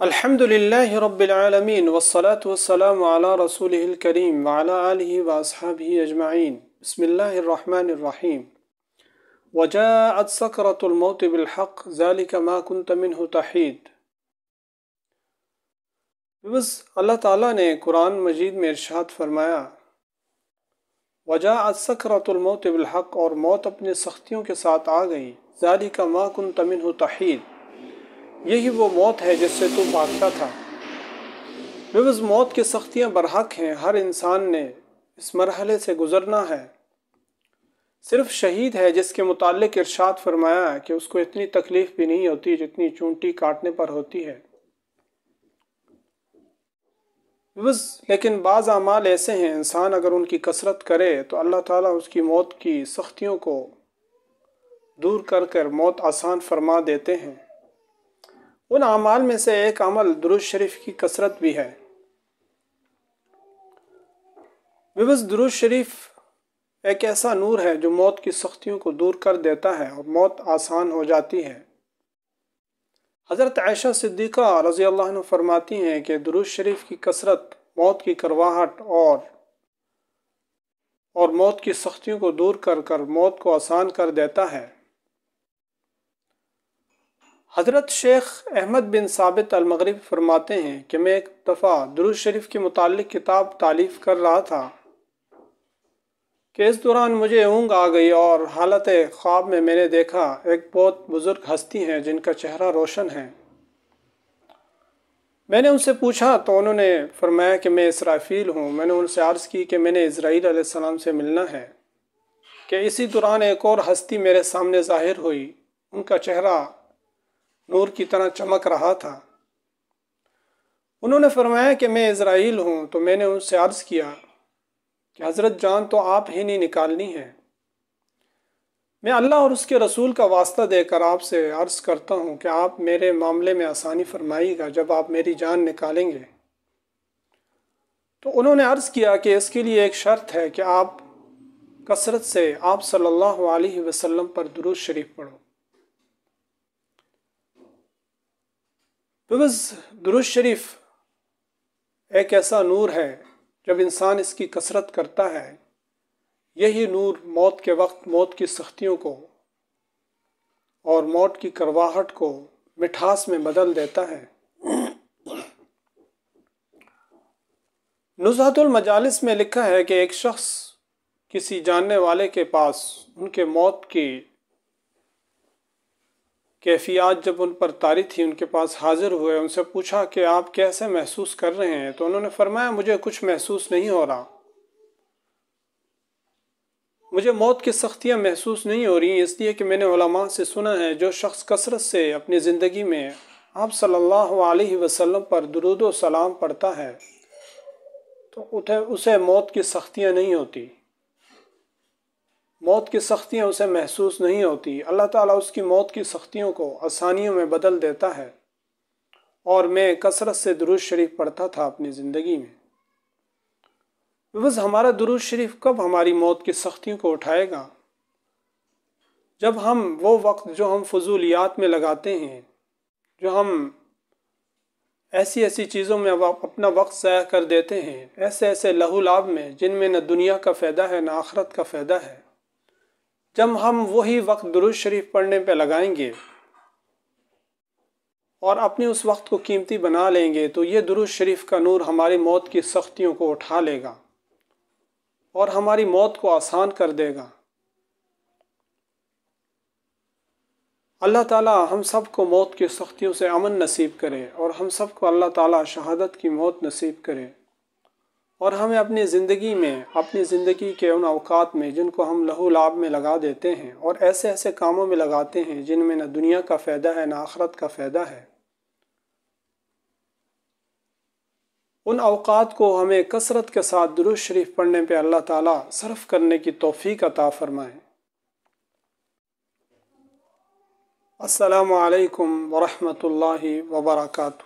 الحمدللہ رب العالمین والصلاة والسلام علی رسولہ الکریم وعلی آلہ واصحابہ اجمعین بسم اللہ الرحمن الرحیم وجاءت سکرۃ الموت بالحق ذلک ما کنت منہ تحید۔ بس اللہ تعالیٰ نے قرآن مجید میں ارشاد فرمایا وجاءت سکرۃ الموت بالحق، اور موت اپنی سختیوں کے ساتھ آ گئی، ذلک ما کنت منہ تحید، یہی وہ موت ہے جس سے تو بھاگتا تھا۔ بس موت کی سختیاں برحق ہیں، ہر انسان نے اس مرحلے سے گزرنا ہے۔ صرف شہید ہے جس کے متعلق ارشاد فرمایا کہ اس کو اتنی تکلیف بھی نہیں ہوتی جتنی چونٹی کاٹنے پر ہوتی ہے۔ لیکن بعض اعمال ایسے ہیں، انسان اگر ان کی کثرت کرے تو اللہ تعالیٰ اس کی موت کی سختیوں کو دور کر کر موت آسان فرما دیتے ہیں۔ ان اعمال میں سے ایک عمل درود شریف کی کثرت بھی ہے۔ درود شریف ایک ایسا نور ہے جو موت کی سختیوں کو دور کر دیتا ہے اور موت آسان ہو جاتی ہے۔ حضرت عائشہ صدیقہ رضی اللہ عنہ فرماتی ہیں کہ درود شریف کی کثرت موت کی کرواہٹ اور موت کی سختیوں کو دور کر کر موت کو آسان کر دیتا ہے۔ حضرت شیخ احمد بن ثابت المغربی فرماتے ہیں کہ میں ایک دفعہ درود شریف کے متعلق کتاب تالیف کر رہا تھا کہ اس دوران مجھے اونگ آ گئی، اور حالت خواب میں نے دیکھا ایک بہت بزرگ ہستی ہیں جن کا چہرہ روشن ہے۔ میں نے ان سے پوچھا تو انہوں نے فرمایا کہ میں اسرافیل ہوں۔ میں نے ان سے عرض کی کہ میں نے اسرائیل علیہ السلام سے ملنا ہے، کہ اسی دوران ایک اور ہستی میرے سامنے ظاہر ہوئی، ان کا چہرہ نور کی طرح چمک رہا تھا۔ انہوں نے فرمایا کہ میں اسرائیل ہوں، تو میں نے ان سے عرض کیا کہ حضرت جان تو آپ ہی نہیں نکالنی ہے، میں اللہ اور اس کے رسول کا واسطہ دے کر آپ سے عرض کرتا ہوں کہ آپ میرے معاملے میں آسانی فرمائیے گا جب آپ میری جان نکالیں گے۔ تو انہوں نے عرض کیا کہ اس کے لیے ایک شرط ہے کہ آپ کثرت سے آپ صلی اللہ علیہ وسلم پر درود شریف پڑھو۔ درود شریف ایک ایسا نور ہے، جب انسان اس کی کثرت کرتا ہے، یہی نور موت کے وقت موت کی سختیوں کو اور موت کی کرواہٹ کو مٹھاس میں بدل دیتا ہے۔ نزہۃ المجالس میں لکھا ہے کہ ایک شخص کسی جاننے والے کے پاس ان کے موت کی کیفیات جب ان پر طاری تھی، ان کے پاس حاضر ہوئے، ان سے پوچھا کہ آپ کیسے محسوس کر رہے ہیں؟ تو انہوں نے فرمایا مجھے کچھ محسوس نہیں ہو رہا، مجھے موت کی سختیاں محسوس نہیں ہو رہی، اس لیے کہ میں نے علماء سے سنا ہے جو شخص کثرت سے اپنی زندگی میں آپ صلی اللہ علیہ وسلم پر درود و سلام پڑھتا ہے تو اسے موت کی سختیاں نہیں ہوتی، موت کی سختیاں اسے محسوس نہیں ہوتی۔ اللہ تعالیٰ اس کی موت کی سختیوں کو آسانیوں میں بدل دیتا ہے۔ اور میں کثرت سے درود شریف پڑھتا تھا اپنی زندگی میں۔ ہمارا درود شریف کب ہماری موت کی سختیوں کو اٹھائے گا؟ جب ہم وہ وقت جو ہم فضولیات میں لگاتے ہیں، جو ہم ایسی چیزوں میں اپنا وقت ضائع کر دیتے ہیں، ایسے لہو لعب میں جن میں نہ دنیا کا فائدہ ہے نہ آخرت کا فائدہ ہے، جب ہم وہی وقت درود شریف پڑھنے پہ لگائیں گے اور اپنی اس وقت کو قیمتی بنا لیں گے، تو یہ درود شریف کا نور ہماری موت کی سختیوں کو اٹھا لے گا اور ہماری موت کو آسان کر دے گا۔ اللہ تعالیٰ ہم سب کو موت کی سختیوں سے امن نصیب کرے، اور ہم سب کو اللہ تعالیٰ شہادت کی موت نصیب کرے، اور ہمیں اپنی زندگی کے ان اوقات میں جن کو ہم لہو لعب میں لگا دیتے ہیں اور ایسے کاموں میں لگاتے ہیں جن میں نہ دنیا کا فائدہ ہے نہ آخرت کا فائدہ ہے، ان اوقات کو ہمیں کثرت کے ساتھ درود شریف پڑھنے پہ اللہ تعالیٰ صرف کرنے کی توفیق عطا فرمائے۔ السلام علیکم ورحمۃ اللہ وبرکاتہ۔